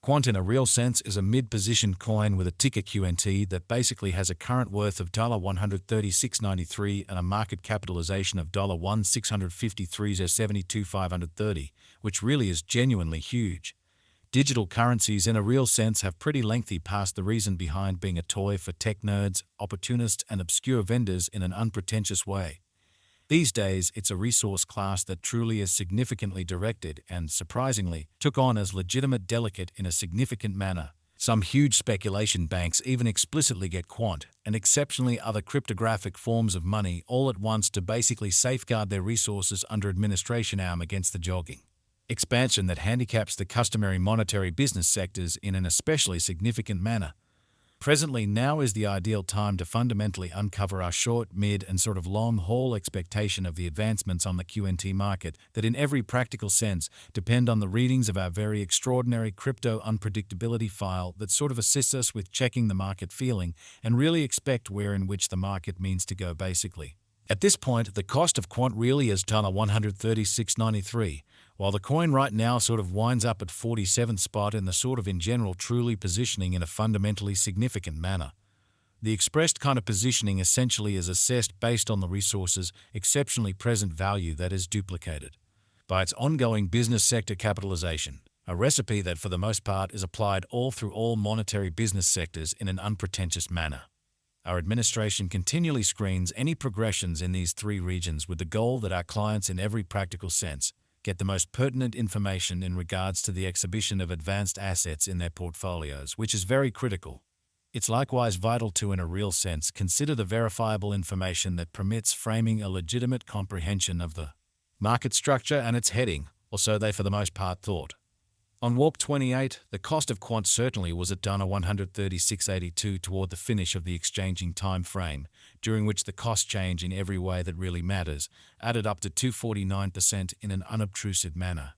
Quant in a real sense is a mid-position coin with a ticker QNT that basically has a current worth of $136.93 and a market capitalization of $1,653.72,530, which really is genuinely huge. Digital currencies in a real sense have pretty lengthy past the reason behind being a toy for tech nerds, opportunists, and obscure vendors in an unpretentious way. These days, it's a resource class that truly is significantly directed and, surprisingly, took on as legitimate delegate in a significant manner. Some huge speculation banks even explicitly get Quant and exceptionally other cryptographic forms of money all at once to basically safeguard their resources under administration arm against the jogging expansion that handicaps the customary monetary business sectors in an especially significant manner. Presently, now is the ideal time to fundamentally uncover our short, mid, and sort of long-haul expectation of the advancements on the QNT market that in every practical sense depend on the readings of our very extraordinary crypto unpredictability file that sort of assists us with checking the market feeling and really expect where in which the market means to go basically. At this point, the cost of Quant really is $136.93, while the coin right now sort of winds up at 47th spot in the sort of in general truly positioning in a fundamentally significant manner. The expressed kind of positioning essentially is assessed based on the resource's exceptionally present value that is duplicated by its ongoing business sector capitalization, a recipe that for the most part is applied all through all monetary business sectors in an unpretentious manner. Our administration continually screens any progressions in these three regions with the goal that our clients in every practical sense get the most pertinent information in regards to the exhibition of advanced assets in their portfolios, which is very critical. It's likewise vital to, in a real sense, consider the verifiable information that permits framing a legitimate comprehension of the market structure and its heading, or so they for the most part thought. On Warp 28, the cost of Quant certainly was at $136.82 toward the finish of the exchanging time frame, during which the cost change in every way that really matters added up to 249% in an unobtrusive manner.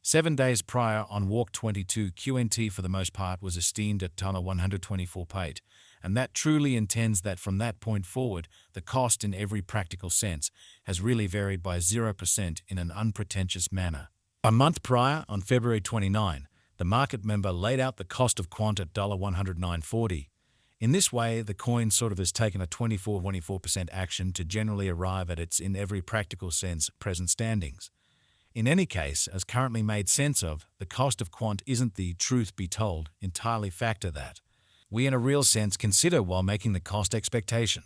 7 days prior, on Warp 22, QNT for the most part was esteemed at $124.8, and that truly intends that from that point forward, the cost in every practical sense has really varied by 0% in an unpretentious manner. A month prior, on February 29, the market member laid out the cost of Quant at $109.40. In this way, the coin sort of has taken a 24% action to generally arrive at its, in every practical sense, present standings. In any case, as currently made sense of, the cost of Quant isn't the, truth be told, entirely factor that we in a real sense consider while making the cost expectation.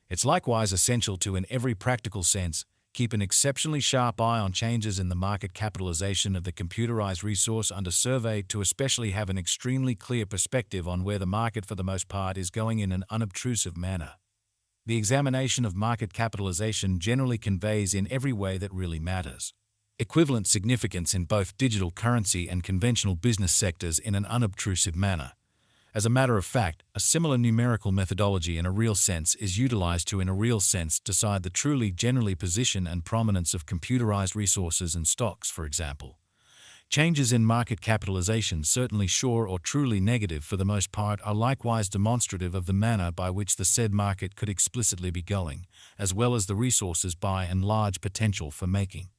It's likewise essential to, in every practical sense, keep an exceptionally sharp eye on changes in the market capitalization of the computerized resource under survey to especially have an extremely clear perspective on where the market for the most part is going in an unobtrusive manner. The examination of market capitalization generally conveys in every way that really matters equivalent significance in both digital currency and conventional business sectors in an unobtrusive manner. As a matter of fact, a similar numerical methodology in a real sense is utilized to, in a real sense, decide the truly generally position and prominence of computerized resources and stocks, for example. Changes in market capitalization, certainly sure or truly negative for the most part, are likewise demonstrative of the manner by which the said market could explicitly be going, as well as the resources by and large potential for making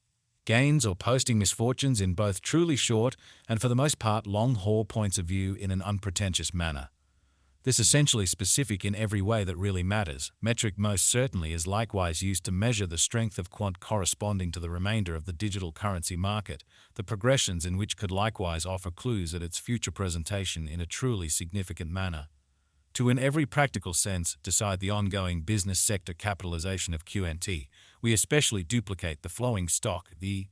gains or posting misfortunes in both truly short and for the most part long-haul points of view in an unpretentious manner. This essentially specific in every way that really matters metric most certainly is likewise used to measure the strength of Quant corresponding to the remainder of the digital currency market, the progressions in which could likewise offer clues at its future presentation in a truly significant manner. To, in every practical sense, decide the ongoing business sector capitalization of QNT, we especially duplicate the flowing stock, the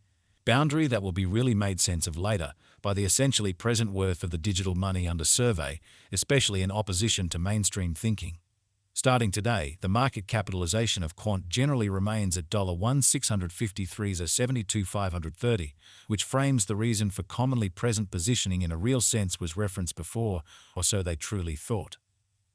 boundary that will be really made sense of later, by the essentially present worth of the digital money under survey, especially in opposition to mainstream thinking. Starting today, the market capitalization of Quant generally remains at $1,653.72,530, which frames the reason for commonly present positioning in a real sense was referenced before, or so they truly thought.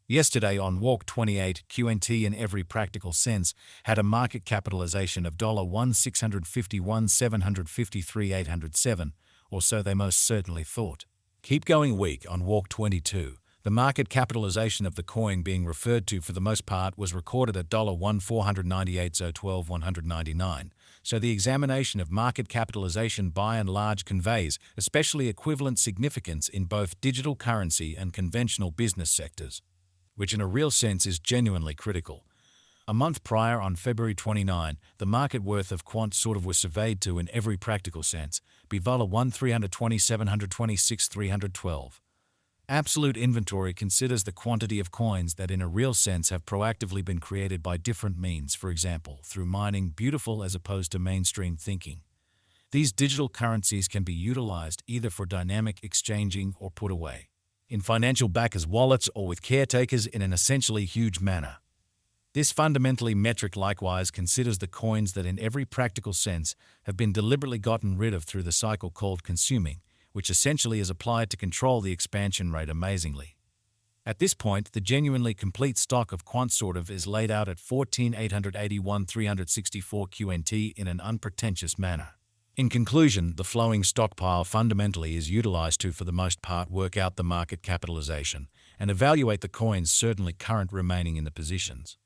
Yesterday on Walk 28, QNT in every practical sense had a market capitalization of $1,651,753,807, or so they most certainly thought. Keep going weak on Walk 22. The market capitalization of the coin being referred to for the most part was recorded at $1,498,012,199, so the examination of market capitalization by and large conveys especially equivalent significance in both digital currency and conventional business sectors, which in a real sense is genuinely critical. A month prior, on February 29, the market worth of Quant was surveyed to, in every practical sense, be $1 $320,726,312. Absolute inventory considers the quantity of coins that in a real sense have proactively been created by different means, for example, through mining, beautiful as opposed to mainstream thinking. These digital currencies can be utilized either for dynamic exchanging or put away in financial backers' wallets or with caretakers in an essentially huge manner. This fundamentally metric likewise considers the coins that in every practical sense have been deliberately gotten rid of through the cycle called consuming, which essentially is applied to control the expansion rate amazingly. At this point, the genuinely complete stock of Quant is laid out at 14,881,364 QNT in an unpretentious manner. In conclusion, the flowing stockpile fundamentally is utilized to, for the most part, work out the market capitalization and evaluate the coins certainly current remaining in the positions.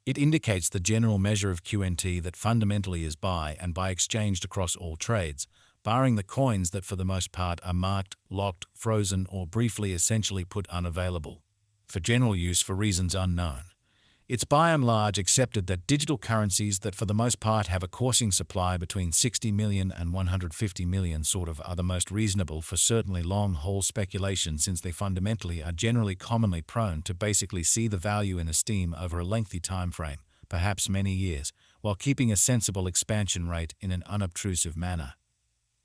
It indicates the general measure of QNT that fundamentally is buy and buy exchanged across all trades, barring the coins that for the most part are marked, locked, frozen, or briefly essentially put unavailable for general use for reasons unknown. It's by and large accepted that digital currencies that for the most part have a coursing supply between 60 million and 150 million are the most reasonable for certainly long-haul speculation, since they fundamentally are generally commonly prone to basically see the value in esteem over a lengthy time frame, perhaps many years, while keeping a sensible expansion rate in an unobtrusive manner.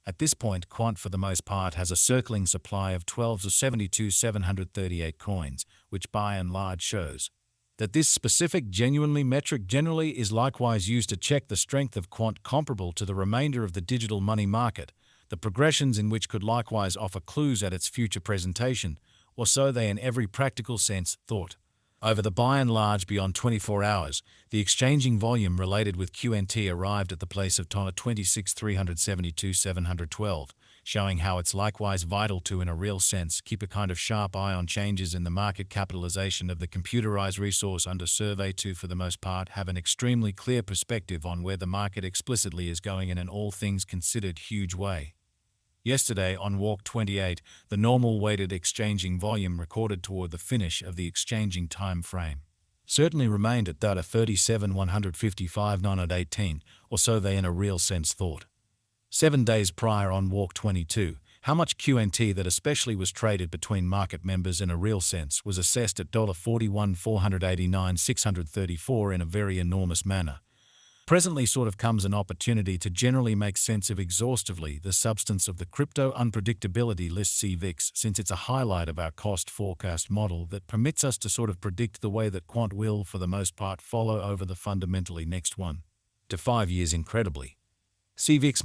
At this point, Quant for the most part has a circling supply of 12 to 72,738 coins, which by and large shows that this specific genuinely metric generally is likewise used to check the strength of Quant comparable to the remainder of the digital money market, the progressions in which could likewise offer clues at its future presentation, or so they in every practical sense thought. Over the by and large beyond 24 hours, the exchanging volume related with QNT arrived at the place of 26,372,712, showing how it's likewise vital to, in a real sense, keep a kind of sharp eye on changes in the market capitalization of the computerized resource under survey to, for the most part, have an extremely clear perspective on where the market explicitly is going in an all things considered huge way. Yesterday, on walk 28, the normal weighted exchanging volume recorded toward the finish of the exchanging time frame certainly remained at data 37,155,918, or so they in a real sense thought. 7 days prior, on walk 22, how much QNT that especially was traded between market members in a real sense was assessed at $41,489,634 in a very enormous manner. Presently comes an opportunity to generally make sense of exhaustively the substance of the crypto unpredictability list CVIX, since it's a highlight of our cost forecast model that permits us to predict the way that Quant will, for the most part, follow over the fundamentally next 1 to 5 years incredibly. CVIX